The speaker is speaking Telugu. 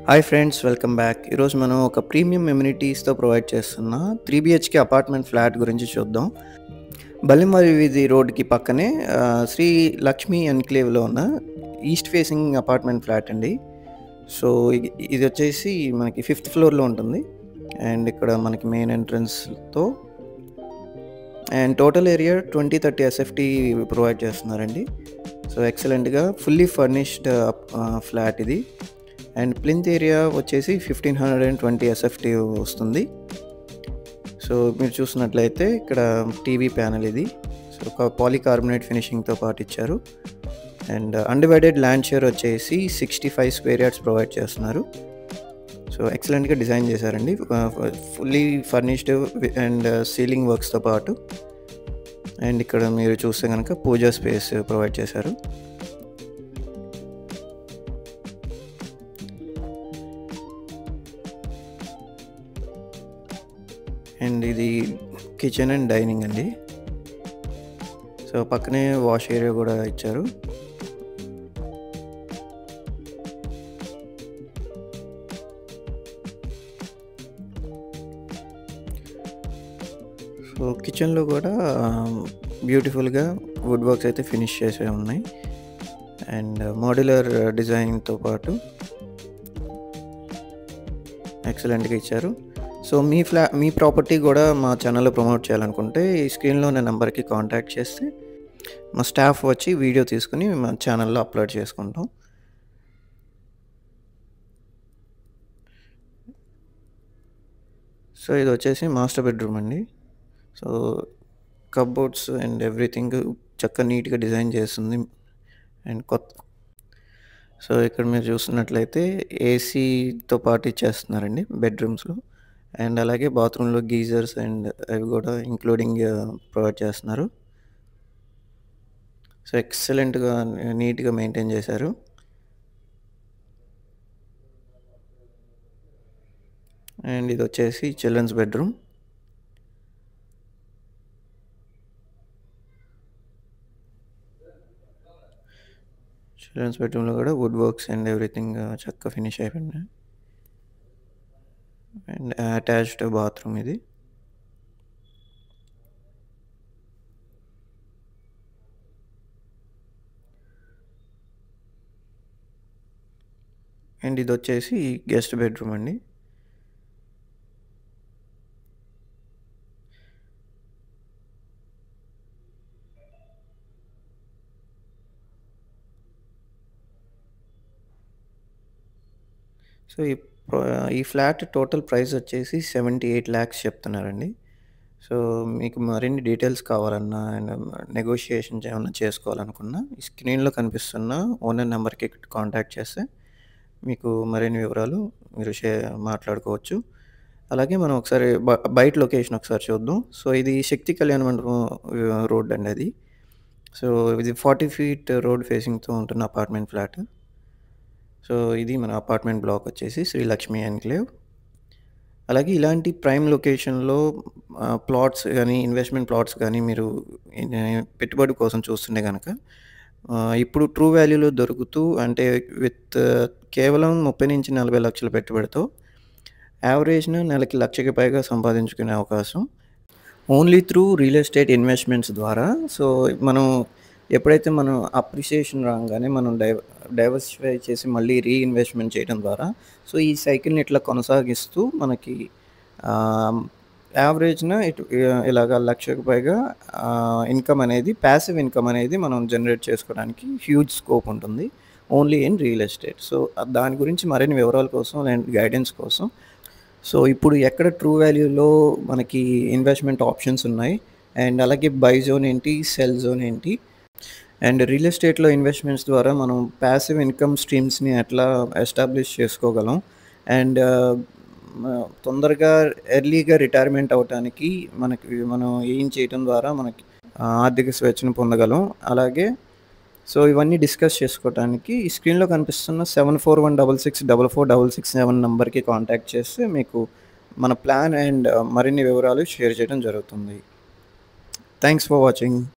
Hi friends, welcome back. ఈరోజు మనం ఒక ప్రీమియం ఎమ్యూనిటీస్తో ప్రొవైడ్ చేస్తున్న 3 BHK అపార్ట్మెంట్ ఫ్లాట్ గురించి చూద్దాం. బలింవారి వీధి రోడ్కి పక్కనే శ్రీ లక్ష్మి ఎన్క్లేవ్లో ఉన్న ఈస్ట్ ఫేసింగ్ అపార్ట్మెంట్ ఫ్లాట్ అండి. సో ఇది వచ్చేసి మనకి 5th ఫ్లోర్లో ఉంటుంది. అండ్ ఇక్కడ మనకి మెయిన్ ఎంట్రన్స్తో and total area 20-30 SFT provide చేస్తున్నారండి. సో ఎక్సలెంట్గా ఫుల్లీ ఫర్నిష్డ్ ఫ్లాట్ ఇది. అండ్ ప్లింత్ ఏరియా వచ్చేసి 1520 SFT వస్తుంది. సో మీరు చూసినట్లయితే ఇక్కడ టీవీ ప్యానెల్ ఇది. సో ఒక పాలీకార్బోనేట్ ఫినిషింగ్తో పాటు ఇచ్చారు. అండ్ అన్డివైడెడ్ ల్యాండ్ షేర్ వచ్చేసి 65 స్క్వేర్ యార్డ్స్ ప్రొవైడ్ చేస్తున్నారు. సో ఎక్సలెంట్గా డిజైన్ చేశారండి, ఫుల్లీ ఫర్నిష్డ్ అండ్ సీలింగ్ వర్క్స్తో పాటు. అండ్ ఇక్కడ మీరు చూస్తే కనుక పూజా స్పేస్ ప్రొవైడ్ చేశారు. అండ్ ఇది కిచెన్ అండ్ డైనింగ్ అండి. సో పక్కనే వాష్ ఏరియా కూడా ఇచ్చారు. సో కిచెన్లో కూడా బ్యూటిఫుల్గా వుడ్ వర్క్స్ అయితే ఫినిష్ చేసే ఉన్నాయి. అండ్ మోడ్యులర్ డిజైన్తో పాటు ఎక్సలెంట్గా ఇచ్చారు. సో మీ ప్రాపర్టీ కూడా మా ఛానల్లో ప్రమోట్ చేయాలనుకుంటే ఈ స్క్రీన్లో ఉన్న నెంబర్కి కాంటాక్ట్ చేస్తే మా స్టాఫ్ వచ్చి వీడియో తీసుకుని మా ఛానల్లో అప్లోడ్ చేసుకుంటాం. సో ఇది వచ్చేసి మాస్టర్ బెడ్రూమ్ అండి. సో కప్బోర్డ్స్ అండ్ ఎవ్రీథింగ్ చక్కగా నీట్గా డిజైన్ చేస్తుంది. అండ్ సో ఇక్కడ మీరు చూస్తున్నట్లయితే ఏసీతో పాటు ఇచ్చేస్తున్నారండి బెడ్రూమ్స్లో. అండ్ అలాగే బాత్రూంలో గీజర్స్ అండ్ అవి కూడా ఇంక్లూడింగ్ ప్రొవైడ్ చేస్తున్నారు. సో ఎక్సలెంట్గా నీట్గా మెయింటైన్ చేశారు. అండ్ ఇది వచ్చేసి చిల్డ్రన్స్ బెడ్రూమ్. చిల్డ్రన్స్ బెడ్రూమ్లో కూడా వుడ్ వర్క్స్ అండ్ ఎవ్రీథింగ్ చక్కగా ఫినిష్ అయిపోయింది. అండ్ అటాచ్డ్ బాత్రూమ్ ఇది. అండ్ ఇది వచ్చేసి గెస్ట్ బెడ్రూమ్ అండి. సో ఈ ఫ్లాట్ టోటల్ ప్రైస్ వచ్చేసి 78 lakhs చెప్తున్నారండి. సో మీకు మరిన్ని డీటెయిల్స్ కావాలన్నా అండ్ నెగోషియేషన్స్ ఏమన్నా చేసుకోవాలనుకున్నా ఈ స్క్రీన్లో కనిపిస్తున్న ఓనర్ నెంబర్కి కాంటాక్ట్ చేస్తే మీకు మరిన్ని వివరాలు మీరు మాట్లాడుకోవచ్చు. అలాగే మనం ఒకసారి బయట లొకేషన్ ఒకసారి చూద్దాం. సో ఇది శక్తి కళ్యాణ మండపం రోడ్ అండి అది. సో ఇది 40 feet రోడ్ ఫేసింగ్తో ఉంటున్న అపార్ట్మెంట్ ఫ్లాట్. సో ఇది మన అపార్ట్మెంట్ బ్లాక్ వచ్చేసి శ్రీ లక్ష్మి ఎన్క్లేవ్. అలాగే ఇలాంటి ప్రైమ్ లొకేషన్లో ప్లాట్స్ కానీ ఇన్వెస్ట్మెంట్ ప్లాట్స్ కానీ మీరు పెట్టుబడి కోసం చూస్తుంటే కనుక ఇప్పుడు ట్రూ వాల్యూలో దొరుకుతూ అంటే విత్ కేవలం 30-40 లక్షల పెట్టుబడితో యావరేజ్న నెలకి 1 లక్షకి పైగా సంపాదించుకునే అవకాశం only through real estate investments ద్వారా. సో మనం ఎప్పుడైతే మనం అప్రిషియేషన్ రాగానే మనం డైవర్సిఫై చేసి మళ్ళీ రీఇన్వెస్ట్మెంట్ చేయడం ద్వారా సో ఈ సైకిల్ని ఇట్లా కొనసాగిస్తూ మనకి యావరేజ్న ఇలాగ 1 లక్షకు పైగా ఇన్కమ్ అనేది ప్యాసివ్ ఇన్కమ్ అనేది మనం జనరేట్ చేసుకోవడానికి హ్యూజ్ స్కోప్ ఉంటుంది only in real estate. So దాని గురించి మరిన్ని వివరాల కోసం అండ్ గైడెన్స్ కోసం సో ఇప్పుడు ఎక్కడ ట్రూ వాల్యూలో మనకి ఇన్వెస్ట్మెంట్ ఆప్షన్స్ ఉన్నాయి అండ్ అలాగే బై జోన్ ఏంటి, సెల్ జోన్ ఏంటి, అండ్ రియల్ ఎస్టేట్లో ఇన్వెస్ట్మెంట్స్ ద్వారా మనం ప్యాసివ్ ఇన్కమ్ స్ట్రీమ్స్ని ఎట్లా ఎస్టాబ్లిష్ చేసుకోగలం అండ్ తొందరగా ఎర్లీగా రిటైర్మెంట్ అవ్వడానికి మనం ఏం చేయడం ద్వారా మనకి ఆర్థిక స్వేచ్ఛను పొందగలం. అలాగే సో ఇవన్నీ డిస్కస్ చేసుకోవడానికి ఈ స్క్రీన్లో కనిపిస్తున్న 7416644667 నెంబర్కి కాంటాక్ట్ చేస్తే మీకు మన ప్లాన్ అండ్ మరిన్ని వివరాలు షేర్ చేయడం జరుగుతుంది. Thanks for watching.